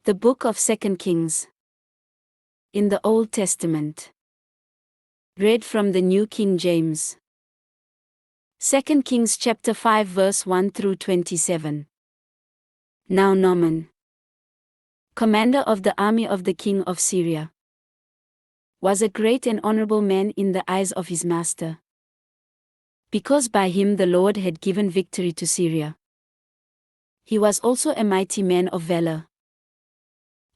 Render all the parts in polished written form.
The Book of 2 Kings. In the Old Testament. Read from the New King James. 2 Kings chapter 5 verse 1 through 27. Now Naaman, commander of the army of the king of Syria, was a great and honorable man in the eyes of his master, because by him the Lord had given victory to Syria. He was also a mighty man of valor,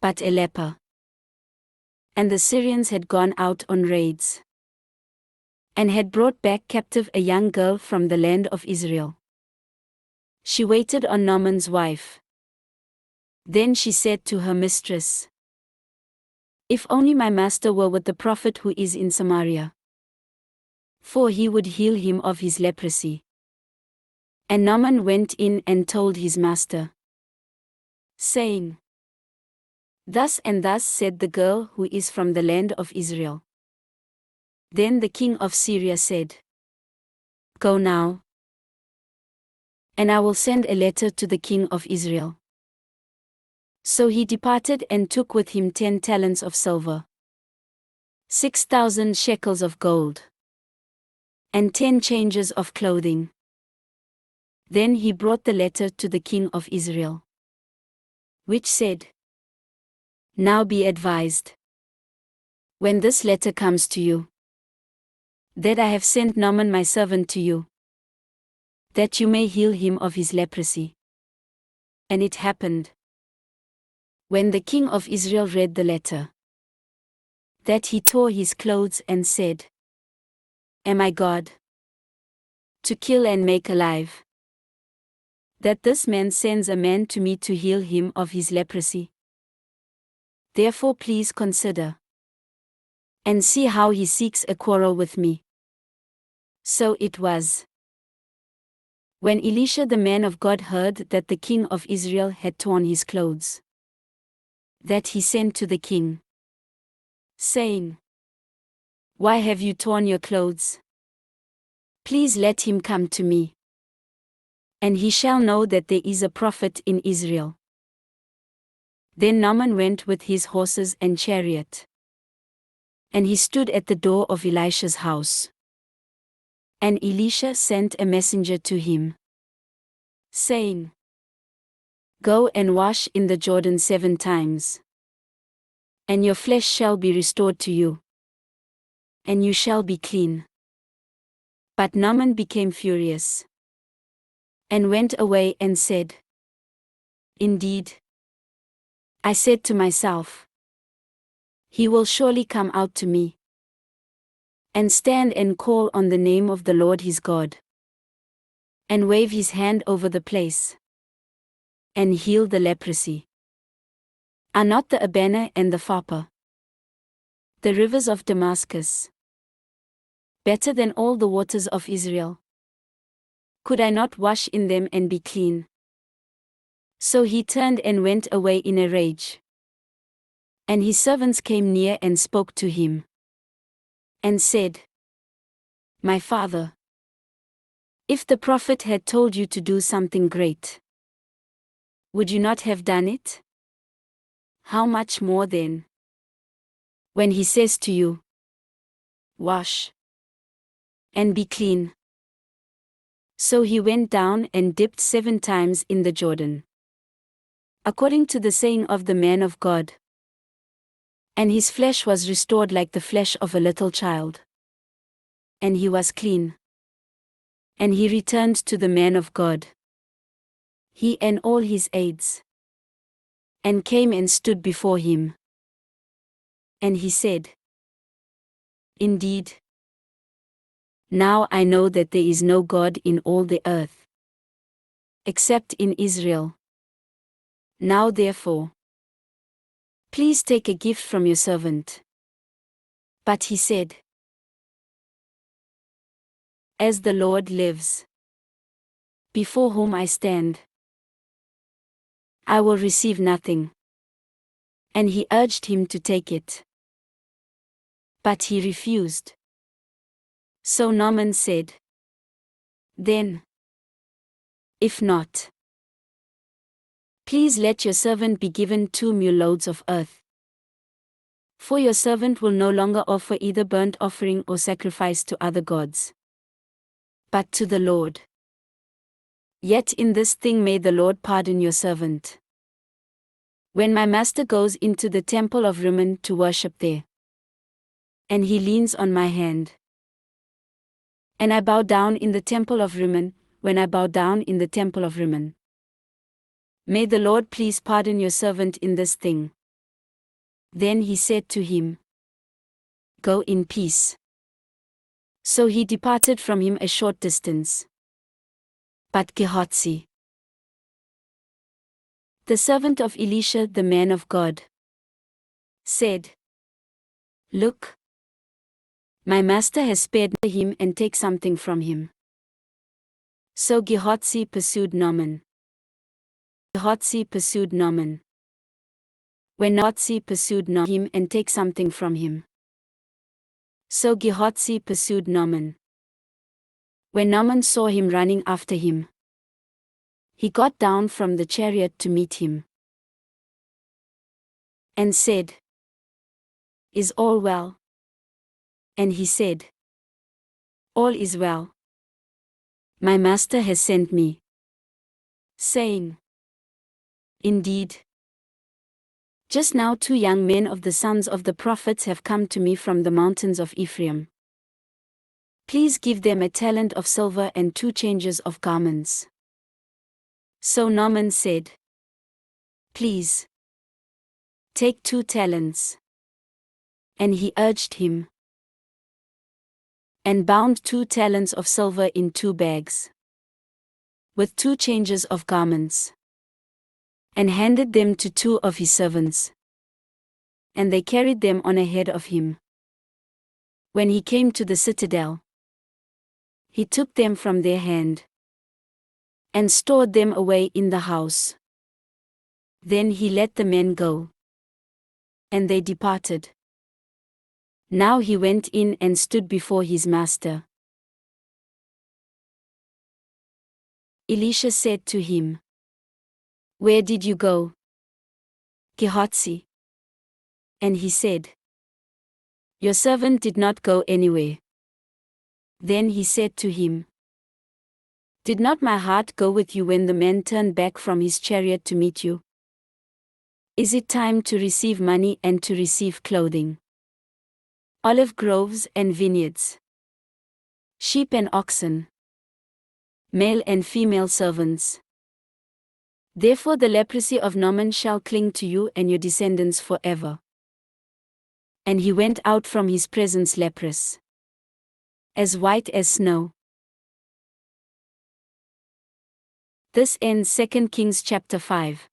but a leper. And the Syrians had gone out on raids, and had brought back captive a young girl from the land of Israel. She waited on Naaman's wife. Then she said to her mistress, "If only my master were with the prophet who is in Samaria, for he would heal him of his leprosy." And Naaman went in and told his master, saying, "Thus and thus said the girl who is from the land of Israel." Then the king of Syria said, "Go now, and I will send a letter to the king of Israel." So he departed and took with him 10 talents of silver, 6,000 shekels of gold, and 10 changes of clothing. Then he brought the letter to the king of Israel, which said, "Now be advised, when this letter comes to you, that I have sent Naaman my servant to you, that you may heal him of his leprosy." And it happened, when the king of Israel read the letter, that he tore his clothes and said, "Am I God, to kill and make alive, that this man sends a man to me to heal him of his leprosy? Therefore please consider, and see how he seeks a quarrel with me." So it was, when Elisha the man of God heard that the king of Israel had torn his clothes, that he sent to the king, saying, "Why have you torn your clothes? Please let him come to me, and he shall know that there is a prophet in Israel." Then Naaman went with his horses and chariot, and he stood at the door of Elisha's house. And Elisha sent a messenger to him, saying, "Go and wash in the Jordan 7 times, and your flesh shall be restored to you, and you shall be clean." But Naaman became furious, and went away and said, "Indeed, I said to myself, he will surely come out to me, and stand and call on the name of the Lord his God, and wave his hand over the place, and heal the leprosy. Are not the Abana and the Pharpar, the rivers of Damascus, better than all the waters of Israel? Could I not wash in them and be clean?" So he turned and went away in a rage. And his servants came near and spoke to him, and said, "My father, if the prophet had told you to do something great, would you not have done it? How much more then, when he says to you, 'Wash and be clean'?" So he went down and dipped 7 times in the Jordan, according to the saying of the man of God. And his flesh was restored like the flesh of a little child, and he was clean. And he returned to the man of God, he and all his aides, and came and stood before him. And he said, "Indeed, now I know that there is no God in all the earth, except in Israel. Now therefore, please take a gift from your servant." But he said, "As the Lord lives, before whom I stand, I will receive nothing." And he urged him to take it, but he refused. So Naaman said, "Then, if not, Please let your servant be given 2 mule loads of earth. For your servant will no longer offer either burnt offering or sacrifice to other gods, but to the Lord. Yet in this thing may the Lord pardon your servant. When my master goes into the temple of Rimmon to worship there, and he leans on my hand, and I bow down in the temple of Rimmon, when I bow down in the temple of Rimmon, may the Lord please pardon your servant in this thing. Then he said to him, Go in peace. So he departed from him a short distance. But Gehazi, the servant of Elisha the man of God, said, Look, my master has spared him and take something from him. So Gehazi pursued Naaman. Gehazi pursued Naaman. When Gehazi pursued him and take something from him. So Gehazi pursued Naaman. When Naaman saw him running after him, he got down from the chariot to meet him, and said, Is all well? And he said, All is well. My master has sent me, saying, Indeed, just now 2 young men of the sons of the prophets have come to me from the mountains of Ephraim. Please give them a talent of silver and 2 changes of garments. So Naaman said, Please, take 2 talents. And he urged him, and bound 2 talents of silver in 2 bags, with 2 changes of garments, and handed them to 2 of his servants. And they carried them on ahead of him. When he came to the citadel, he took them from their hand, and stored them away in the house. Then he let the men go, and they departed. Now he went in and stood before his master. Elisha said to him, Where did you go, Gehazi? And he said, Your servant did not go anywhere. Then he said to him, Did not my heart go with you when the man turned back from his chariot to meet you? Is it time to receive money and to receive clothing, olive groves and vineyards, sheep and oxen, male and female servants? Therefore the leprosy of Naaman shall cling to you and your descendants forever. And he went out from his presence leprous, as white as snow. This ends 2 Kings chapter 5.